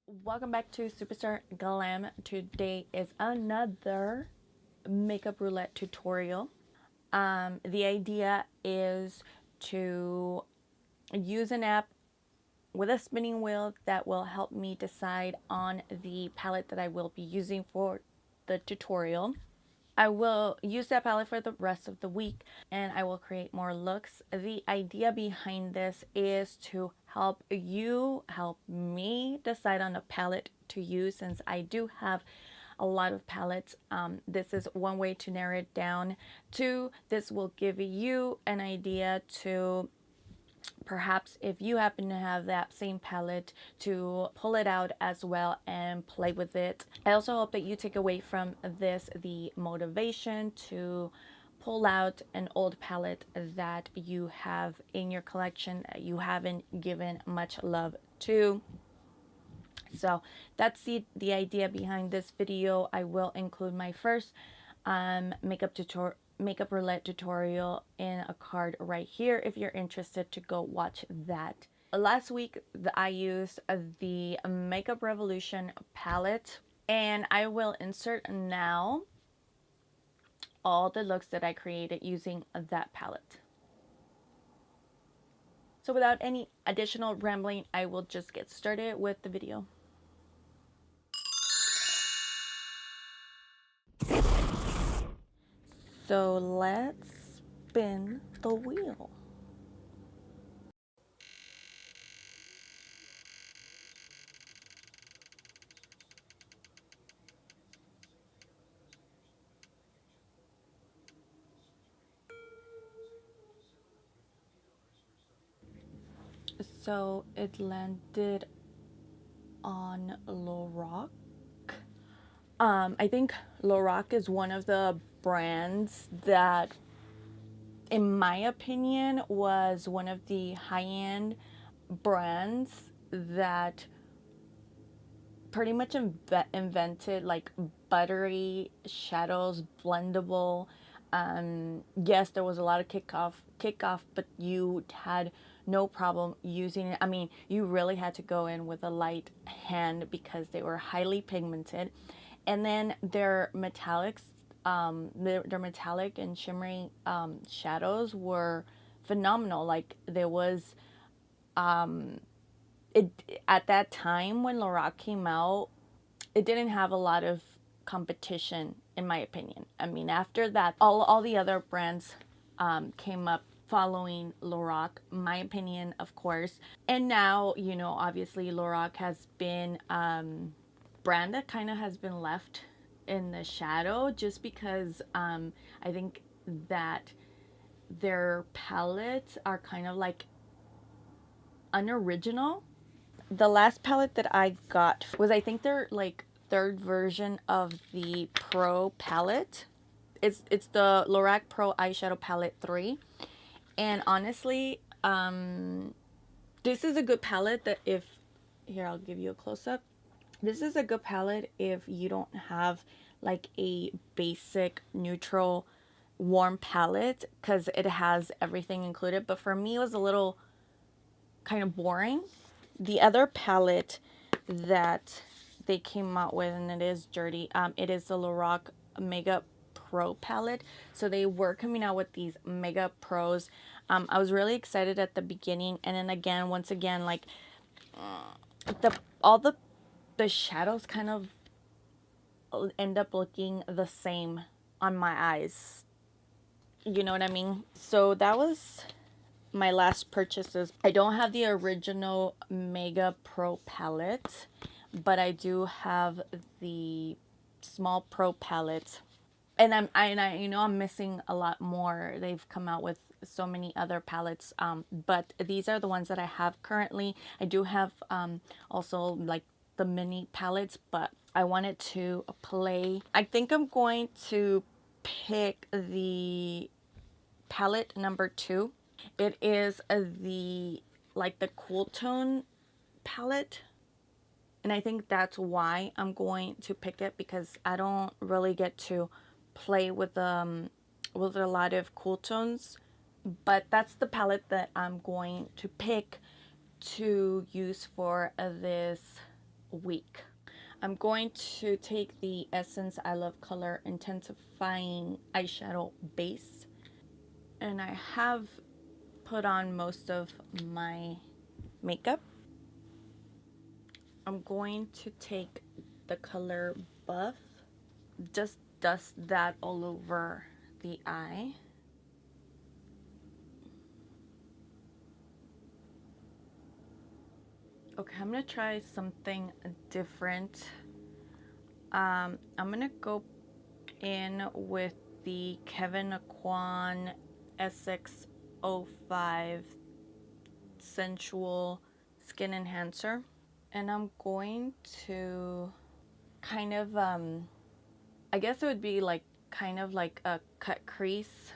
Welcome back to Superstarglam. Today is another makeup roulette tutorial. The idea is to use an app with a spinning wheel that will help me decide on the palette that I will be using for the tutorial. I will use that palette for the rest of the week and I will create more looks. The idea behind this is to help me decide on a palette to use, since I do have a lot of palettes. This is one way to narrow it down. Two, this will give you an idea to perhaps, if you happen to have that same palette, to pull it out as well and play with it. I also hope that you take away from this the motivation to pull out an old palette that you have in your collection that you haven't given much love to. So that's the idea behind this video. I will include my first makeup roulette tutorial in a card right here if you're interested to go watch that. Last week I used the Makeup Revolution palette, and I will insert now all the looks that I created using that palette. So without any additional rambling, I will just get started with the video. So let's spin the wheel. So it landed on Lorac. I think Lorac is one of the brands that, in my opinion, was one of the high-end brands that pretty much invented like buttery shadows, blendable. Yes, there was a lot of kickoff, but you had no problem using it. I mean, you really had to go in with a light hand because they were highly pigmented. And then their metallics, their metallic and shimmery shadows were phenomenal. Like there was, at that time when Lorac came out, it didn't have a lot of competition, in my opinion. I mean, after that, all the other brands came up following Lorac, my opinion, of course. And now, you know, obviously Lorac has been brand that kind of has been left in the shadow, just because I think that their palettes are kind of like unoriginal. The last palette that I got was, I think, their like third version of the Pro palette. It's the Lorac Pro Eyeshadow Palette 3. And honestly, this is a good palette that if, here, I'll give you a close-up. This is a good palette if you don't have like a basic neutral warm palette, because it has everything included. But for me, it was a little kind of boring. The other palette that they came out with, and it is dirty, it is the Lorac Makeup Pro palette. So they were coming out with these Makeup Pros. I was really excited at the beginning, and then again, once again, like all the shadows kind of end up looking the same on my eyes. You know what I mean? So that was my last purchases. I don't have the original Mega Pro palette, but I do have the small Pro palette. And I you know, I'm missing a lot more. They've come out with so many other palettes, but these are the ones that I have currently. I do have also like the mini palettes, but I wanted to play. I think I'm going to pick the palette number 2. It is the cool tone palette, and I think that's why I'm going to pick it, because I don't really get to play with a lot of cool tones. But that's the palette that I'm going to pick to use for this week. I'm going to take the Essence I Love Color Intensifying Eyeshadow Base, and I have put on most of my makeup. I'm going to take the color Buff, just dust that all over the eye. Okay, I'm gonna try something different. I'm gonna go in with the Kevyn Aucoin SX05 Sensual Skin Enhancer, and I'm going to kind of I guess it would be like kind of like a cut crease,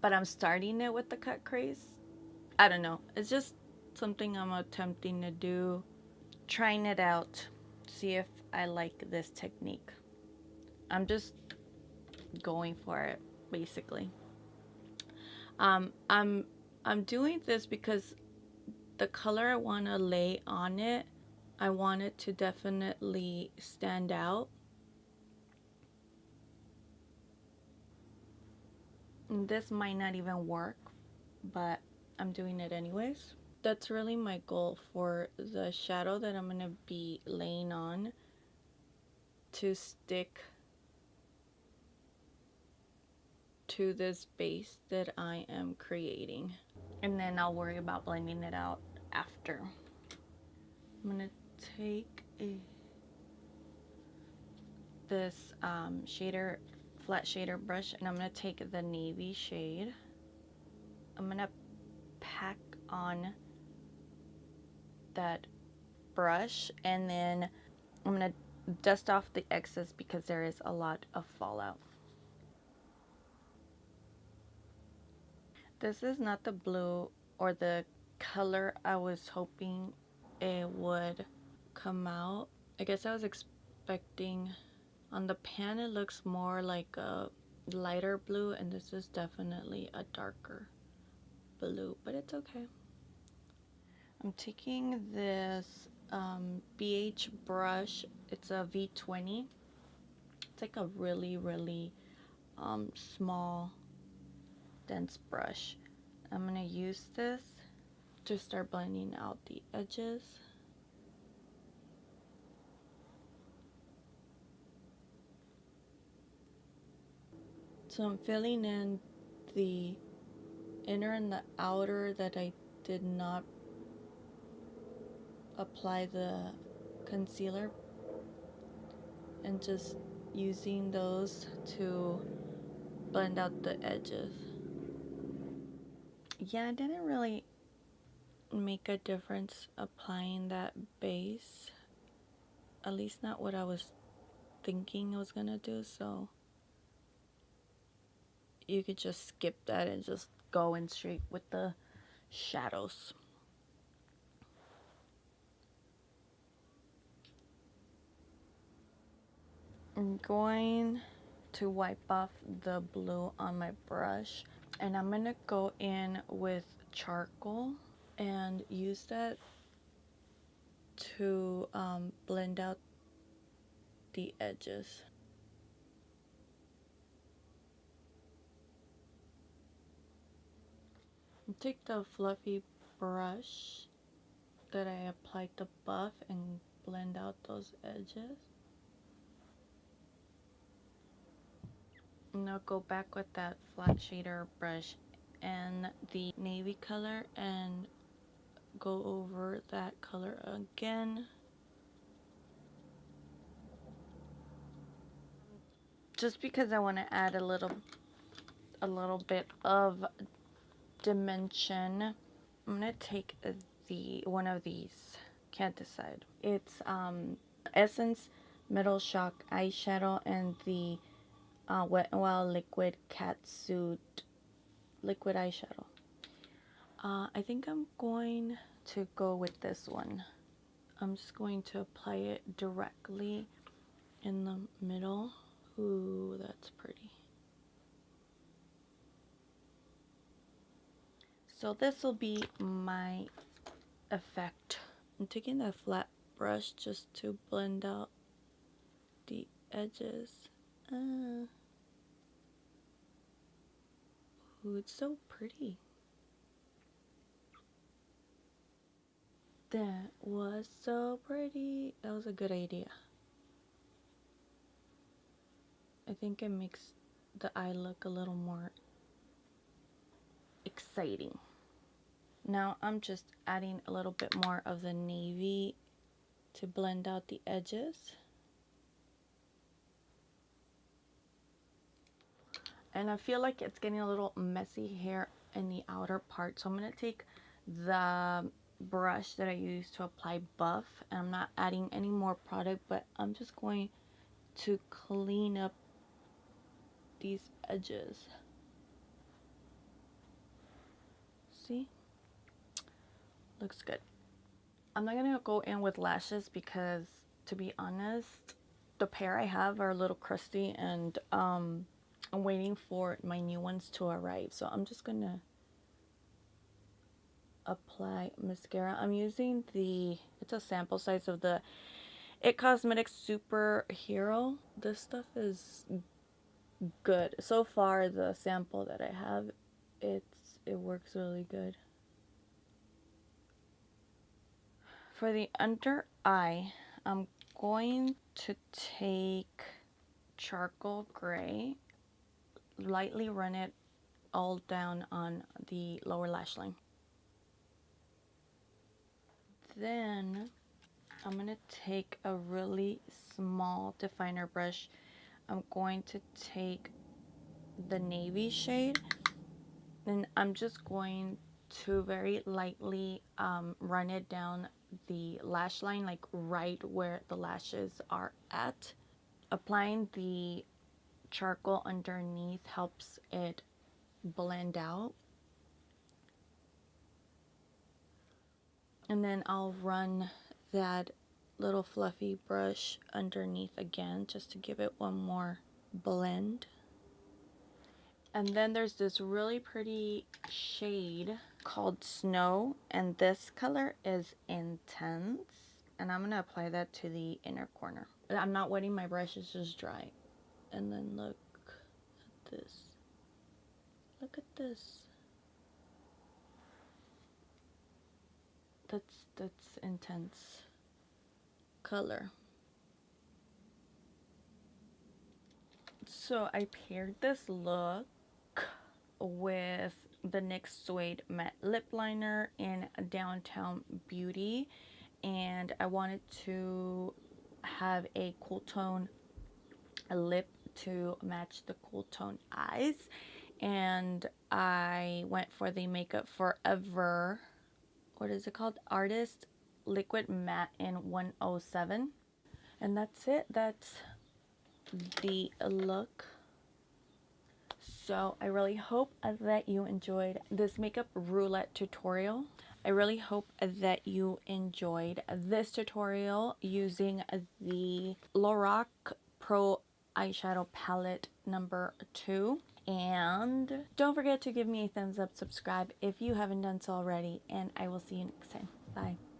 but I'm starting it with the cut crease. I don't know, it's just something I'm attempting to do, trying it out, see if I like this technique. I'm just going for it, basically. I'm doing this because the color I want to lay on it, I want it to definitely stand out. And this might not even work, but I'm doing it anyways. That's really my goal for the shadow that I'm going to be laying on, to stick to this base that I am creating. And then I'll worry about blending it out after. I'm going to take this flat shader brush, and I'm going to take the navy shade. I'm going to pack on that brush, and then I'm going to dust off the excess because there is a lot of fallout. This is not the blue or the color I was hoping it would come out. I guess I was expecting, on the pan it looks more like a lighter blue, and this is definitely a darker blue, but it's okay. I'm taking this BH brush. It's a V20. It's like a really small, dense brush. I'm gonna use this to start blending out the edges. So I'm filling in the inner and the outer that I did not apply the concealer, and just using those to blend out the edges. Yeah, I didn't really make a difference applying that base, at least not what I was thinking I was gonna do, so you could just skip that and just go in straight with the shadows. I'm going to wipe off the blue on my brush, and I'm gonna go in with charcoal and use that to blend out the edges. Take the fluffy brush that I applied the buff and blend out those edges. And I'll go back with that flat shader brush and the navy color and go over that color again. Just because I want to add a little bit of dimension, I'm gonna take one of these. Can't decide. It's Essence Metal Shock eyeshadow and the Wet n Wild Liquid Catsuit liquid eyeshadow. I think I'm going to go with this one. I'm just going to apply it directly in the middle. Ooh, that's pretty. So this will be my effect. I'm taking the flat brush just to blend out the edges. Ooh, it's so pretty. That was so pretty. That was a good idea. I think it makes the eye look a little more exciting. Now I'm just adding a little bit more of the navy to blend out the edges. And I feel like it's getting a little messy here in the outer part, so I'm going to take the brush that I used to apply buff, and I'm not adding any more product, but I'm just going to clean up these edges. See? Looks good. I'm not going to go in with lashes because, to be honest, the pair I have are a little crusty, and I'm waiting for my new ones to arrive, so I'm just going to apply mascara. I'm using it's a sample size of the It Cosmetics Superhero. This stuff is good. So far, the sample that I have, it works really good. For the under eye, I'm going to take charcoal gray, lightly run it all down on the lower lash line. Then I'm going to take a really small definer brush. I'm going to take the navy shade, and I'm just going to very lightly run it down the lash line, like right where the lashes are at. Applying the charcoal underneath helps it blend out. And then I'll run that little fluffy brush underneath again just to give it one more blend. And then there's this really pretty shade called Snow, and this color is Intense, and I'm gonna apply that to the inner corner. I'm not wetting my brush, it's just dry. And then look at this. Look at this. That's intense color. So I paired this look with the NYX Suede Matte Lip Liner in Downtown Beauty, and I wanted to have a cool tone lip to match the cool tone eyes, and I went for the Makeup Forever, what is it called, Artist Liquid Matte in 107. And that's it. That's the look. So I really hope that you enjoyed this makeup roulette tutorial. I really hope that you enjoyed this tutorial using the Lorac Pro eyeshadow palette number 2. And don't forget to give me a thumbs up, subscribe if you haven't done so already, and I will see you next time. Bye.